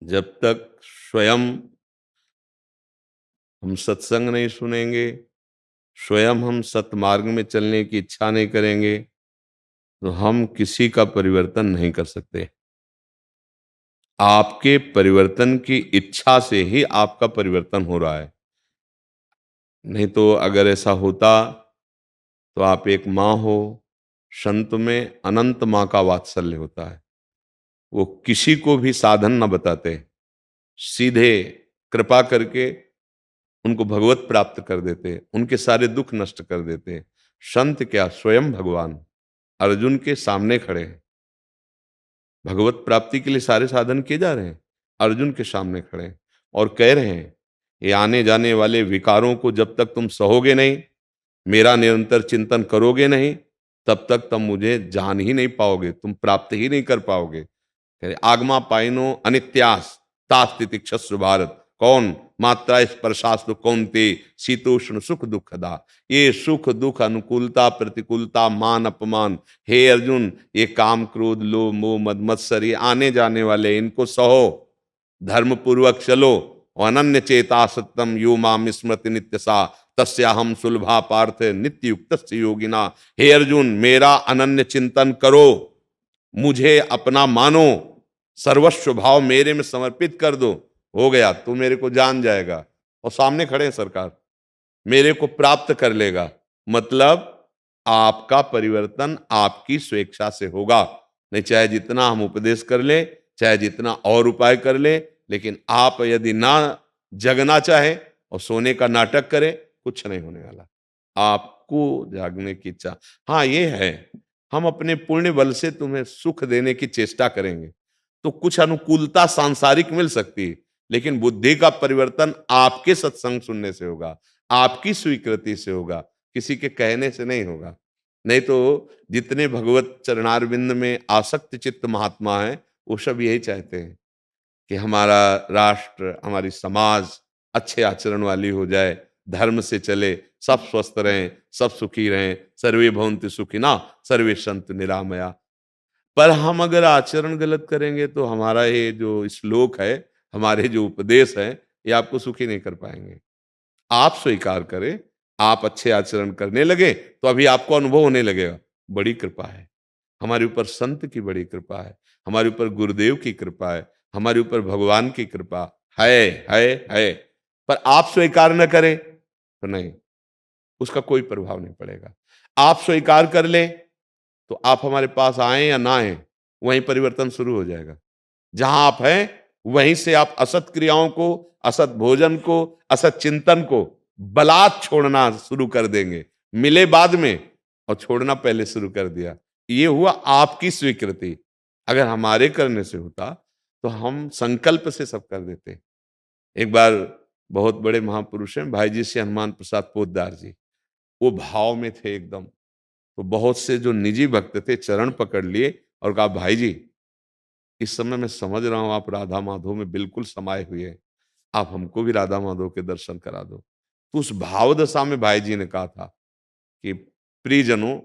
जब तक स्वयं हम सत्संग नहीं सुनेंगे, स्वयं हम सत्मार्ग में चलने की इच्छा नहीं करेंगे, तो हम किसी का परिवर्तन नहीं कर सकते। आपके परिवर्तन की इच्छा से ही आपका परिवर्तन हो रहा है। नहीं तो अगर ऐसा होता तो आप एक माँ हो, संत में अनंत माँ का वात्सल्य होता है। वो किसी को भी साधन न बताते, सीधे कृपा करके उनको भगवत प्राप्त कर देते, उनके सारे दुख नष्ट कर देते। संत क्या, स्वयं भगवान अर्जुन के सामने खड़े हैं। भगवत प्राप्ति के लिए सारे साधन किए जा रहे हैं, अर्जुन के सामने खड़े हैं और कह रहे हैं ये आने जाने वाले विकारों को जब तक तुम सहोगे नहीं, मेरा निरंतर चिंतन करोगे नहीं, तब तक तुम मुझे जान ही नहीं पाओगे, तुम प्राप्त ही नहीं कर पाओगे। कह रहे, आगमा पाइनो अनित्यास तास्ति क्षस्व भारत। कौन? मात्रा स्पर्शास्तु कौनते शीतोष्ण सुख दुखदा। ये सुख दुख अनुकूलता प्रतिकूलता मान अपमान, हे अर्जुन, ये काम क्रोध लोभ मोह मद मत्सर, ये आने जाने वाले, इनको सहो, धर्म पूर्वक चलो। अनन्य चेता सत्यम यो माम स्मृति नित्य सा तस्या हम सुलभा पार्थ नित्य युक्त योगिना। हे अर्जुन, मेरा अनन्य चिंतन करो, मुझे अपना मानो, सर्वस्व भाव मेरे में समर्पित कर दो, हो गया, तू मेरे को जान जाएगा और सामने खड़े हैं सरकार, मेरे को प्राप्त कर लेगा। मतलब आपका परिवर्तन आपकी स्वेच्छा से होगा। नहीं चाहे जितना हम उपदेश कर ले, चाहे जितना और उपाय कर ले, लेकिन आप यदि ना जगना चाहे और सोने का नाटक करें, कुछ नहीं होने वाला। आपको जागने की इच्छा, हाँ ये है, हम अपने पुण्य बल से तुम्हें सुख देने की चेष्टा करेंगे तो कुछ अनुकूलता सांसारिक मिल सकती है, लेकिन बुद्धि का परिवर्तन आपके सत्संग सुनने से होगा, आपकी स्वीकृति से होगा, किसी के कहने से नहीं होगा। नहीं तो जितने भगवत चरणारविंद में आसक्त चित्त महात्मा हैं, वो सब यही चाहते हैं कि हमारा राष्ट्र, हमारी समाज अच्छे आचरण वाली हो जाए, धर्म से चले, सब स्वस्थ रहें, सब सुखी रहें, सर्वे भवन्तु सुखिनः सर्वे सन्तु निरामया। पर हम अगर आचरण गलत करेंगे तो हमारा ये जो श्लोक है, हमारे जो उपदेश है, ये आपको सुखी नहीं कर पाएंगे। आप स्वीकार करें, आप अच्छे आचरण करने लगे तो अभी आपको अनुभव होने लगेगा, बड़ी कृपा है हमारे ऊपर, संत की बड़ी कृपा है हमारे ऊपर, गुरुदेव की कृपा है हमारे ऊपर, भगवान की कृपा है। पर आप स्वीकार न करें तो नहीं, उसका कोई प्रभाव नहीं पड़ेगा। आप स्वीकार कर लें तो आप हमारे पास आए या ना आए, वहीं परिवर्तन शुरू हो जाएगा। जहां आप हैं वहीं से आप असत क्रियाओं को, असत भोजन को, असत चिंतन को बलात् छोड़ना शुरू कर देंगे। मिले बाद में और छोड़ना पहले शुरू कर दिया। ये हुआ आपकी स्वीकृति। अगर हमारे करने से होता तो हम संकल्प से सब कर देते। एक बार बहुत बड़े महापुरुष हैं भाई जी से हनुमान प्रसाद पोद्दार जी, वो भाव में थे एकदम। तो बहुत से जो निजी भक्त थे चरण पकड़ लिए और कहा, भाई जी इस समय मैं समझ रहा हूं आप राधा माधव में बिल्कुल समाये हुए हैं, आप हमको भी राधा माधव के दर्शन करा दो। तो उस भाव दशा में भाई जी ने कहा था कि प्रियजनों,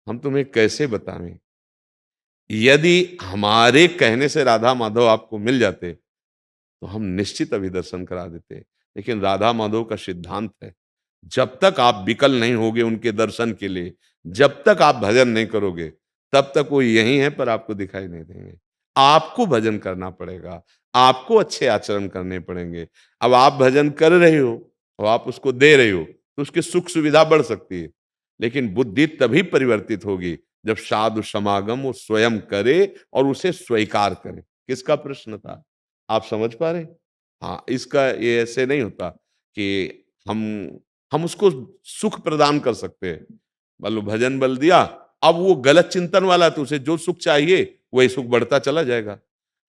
हम तुम्हें कैसे बताएं, यदि हमारे कहने से राधा माधव आपको मिल जाते तो हम निश्चित अभी दर्शन करा देते। लेकिन राधा माधव का सिद्धांत है, जब तक आप विकल नहीं होगे उनके दर्शन के लिए, जब तक आप भजन नहीं करोगे, तब तक वो यही है पर आपको दिखाई नहीं देंगे। आपको भजन करना पड़ेगा, आपको अच्छे आचरण करने पड़ेंगे। अब आप भजन कर रहे हो और आप उसको दे रहे हो तो उसकी सुख सुविधा बढ़ सकती है, लेकिन बुद्धि तभी परिवर्तित होगी जब साधु समागम वो स्वयं करे और उसे स्वीकार करे। किसका प्रश्न था, आप समझ पा रहे? हाँ, इसका ये ऐसे नहीं होता कि हम उसको सुख प्रदान कर सकते हैं। मान लो भजन बल दिया, अब वो गलत चिंतन वाला है तो उसे जो सुख चाहिए वही सुख बढ़ता चला जाएगा।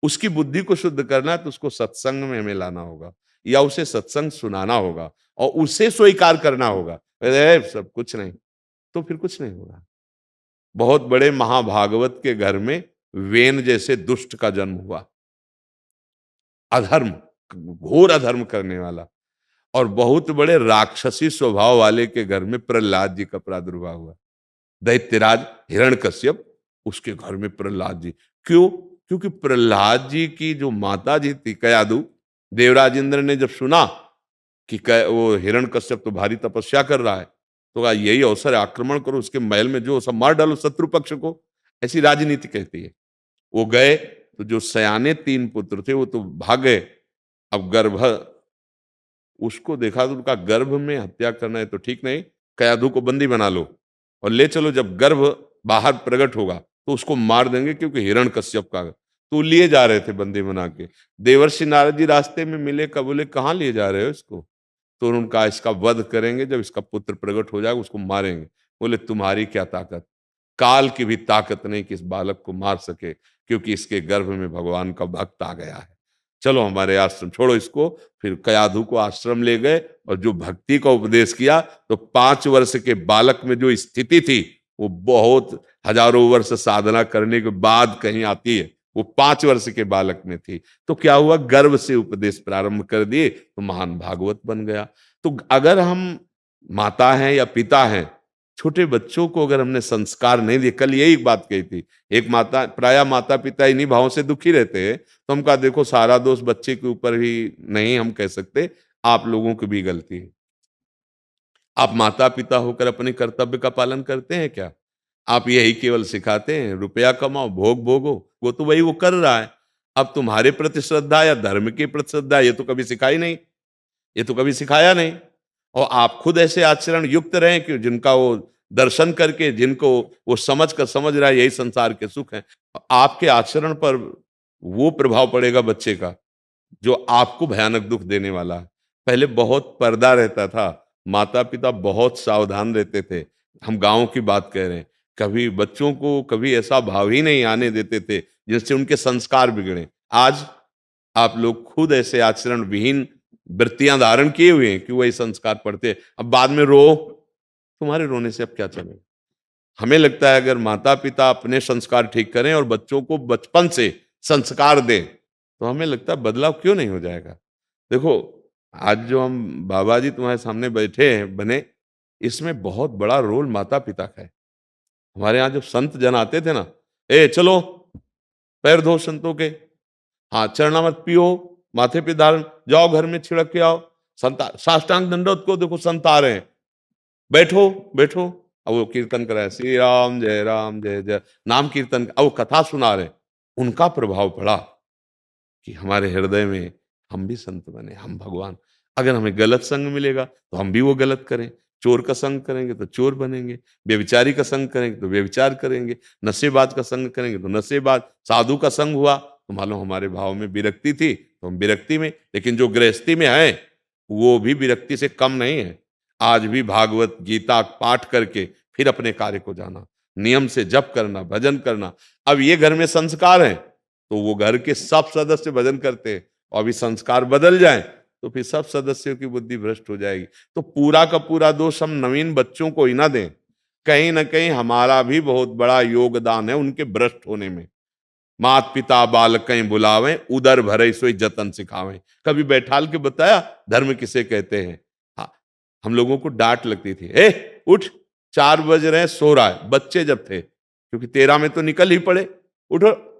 उसकी बुद्धि को शुद्ध करना है तो उसको सत्संग में हमें लाना होगा या उसे सत्संग सुनाना होगा और उसे स्वीकार करना होगा। अरे सब कुछ नहीं, तो फिर कुछ नहीं होगा। बहुत बड़े महाभागवत के घर में वेन जैसे दुष्ट का जन्म हुआ, अधर्म, घोर अधर्म करने वाला, और बहुत बड़े राक्षसी स्वभाव वाले के घर में प्रहलाद जी का प्रादुर्भाव हुआ। दैत्यराज हिरण्यकश्यप, उसके घर में प्रहलाद जी। क्यों? क्योंकि प्रहलाद जी की जो माता जी थी कयादु, देवराज इंद्र ने जब सुना कि वो हिरण्यकश्यप तो भारी तपस्या कर रहा है, तो कहा यही अवसर है, आक्रमण करो, उसके महल में जो सब मार डालो शत्रु पक्ष को। ऐसी राजनीति कहती है। वो गए तो जो सयाने 3 पुत्र थे वो तो भाग गए। अब गर्भ उसको देखा तो उनका गर्भ में हत्या करना है तो ठीक नहीं, कयाधु को बंदी बना लो और ले चलो, जब गर्भ बाहर प्रकट होगा तो उसको मार देंगे, क्योंकि हिरण्यकश्यप का तो लिए जा रहे थे बंदी बना के। देवर्षि नारद जी रास्ते में मिले, का बोले कहाँ लिए जा रहे हो इसको? तो उनका इसका वध करेंगे, जब इसका पुत्र प्रकट हो जाएगा उसको मारेंगे। बोले तुम्हारी क्या ताकत, काल की भी ताकत नहीं कि इस बालक को मार सके, क्योंकि इसके गर्भ में भगवान का भक्त आ गया है। चलो हमारे आश्रम छोड़ो इसको। फिर कयाधु को आश्रम ले गए और जो भक्ति का उपदेश किया, तो 5 वर्ष के बालक में जो स्थिति थी वो बहुत हजारों वर्ष साधना करने के बाद कहीं आती है, वो 5 वर्ष के बालक में थी। तो क्या हुआ, गर्भ से उपदेश प्रारंभ कर दिए तो महान भागवत बन गया। तो अगर हम माता हैं या पिता हैं, छोटे बच्चों को अगर हमने संस्कार नहीं दिए, कल यही बात कही थी, एक माता, प्राय माता पिता इन्हीं भावों से दुखी रहते हैं, तो हम कहा देखो सारा दोष बच्चे के ऊपर ही नहीं हम कह सकते, आप लोगों की भी गलती है। आप माता पिता होकर अपने कर्तव्य का पालन करते हैं क्या? आप यही केवल सिखाते हैं रुपया कमाओ भोग भोगो, वो तो वही वो कर रहा है। अब तुम्हारे प्रति श्रद्धा या धर्म के प्रति श्रद्धा, ये तो कभी सिखाई नहीं, ये तो कभी सिखाया नहीं। और आप खुद ऐसे आचरण युक्त रहें कि जिनका वो दर्शन करके, जिनको वो समझ रहा है यही संसार के सुख हैं, आपके आचरण पर वो प्रभाव पड़ेगा बच्चे का जो आपको भयानक दुख देने वाला है। पहले बहुत पर्दा रहता था, माता पिता बहुत सावधान रहते थे। हम गांव की बात कह रहे हैं, कभी बच्चों को कभी ऐसा भाव ही नहीं आने देते थे जिससे उनके संस्कार बिगड़े। आज आप लोग खुद ऐसे आचरण विहीन वृत्तियां धारण किए हुए हैं कि वही संस्कार पढ़ते हैं। अब बाद में रो, तुम्हारे रोने से अब क्या चलेगा? हमें लगता है अगर माता पिता अपने संस्कार ठीक करें और बच्चों को बचपन से संस्कार दें, तो हमें लगता है बदलाव क्यों नहीं हो जाएगा। देखो आज जो हम बाबा जी तुम्हारे सामने बैठे हैं बने, इसमें बहुत बड़ा रोल माता पिता का है। हमारे यहाँ जब संत जन आते थे ना, ए चलो पैर धो संतों के, हाँ चरणामृत पियो, माथे पे धारण, जाओ घर में छिड़क के आओ, संता साष्टांग दंडोत को देखो संत आ रहे हैं, बैठो बैठो। अब वो कीर्तन कराए श्री राम जय जय, नाम कीर्तन, अब वो कथा सुना रहे हैं। उनका प्रभाव पड़ा कि हमारे हृदय में हम भी संत बने, हम भगवान। अगर हमें गलत संग मिलेगा तो हम भी वो गलत करें, चोर का संग करेंगे तो चोर बनेंगे, व्यभिचारी का संग करेंगे तो व्यभिचार करेंगे, नशेबाज का संग करेंगे तो नशेबाज, साधु का संग हुआ तो मालूम हमारे भाव में विरक्ति थी तो हम विरक्ति में, लेकिन जो गृहस्थी में है वो भी विरक्ति से कम नहीं है। आज भी भागवत गीता पाठ करके फिर अपने कार्य को जाना, नियम से जप करना, भजन करना। अब ये घर में संस्कार है तो वो घर के सब सदस्य भजन करते हैं, और अभी संस्कार बदल जाए तो फिर सब सदस्यों की बुद्धि भ्रष्ट हो जाएगी। तो पूरा का पूरा दोष हम नवीन बच्चों को ही ना दें, कहीं ना कहीं हमारा भी बहुत बड़ा योगदान है उनके भ्रष्ट होने में। मात पिता बाल कहीं बुलावें, उदर भरे सोई जतन सिखावें। कभी बैठाल के बताया धर्म किसे कहते हैं? हाँ, हम लोगों को डांट लगती थी, ए उठ 4 बज रहे हैं, सो रहा है, बच्चे जब थे, क्योंकि 13 में तो निकल ही पड़े, उठो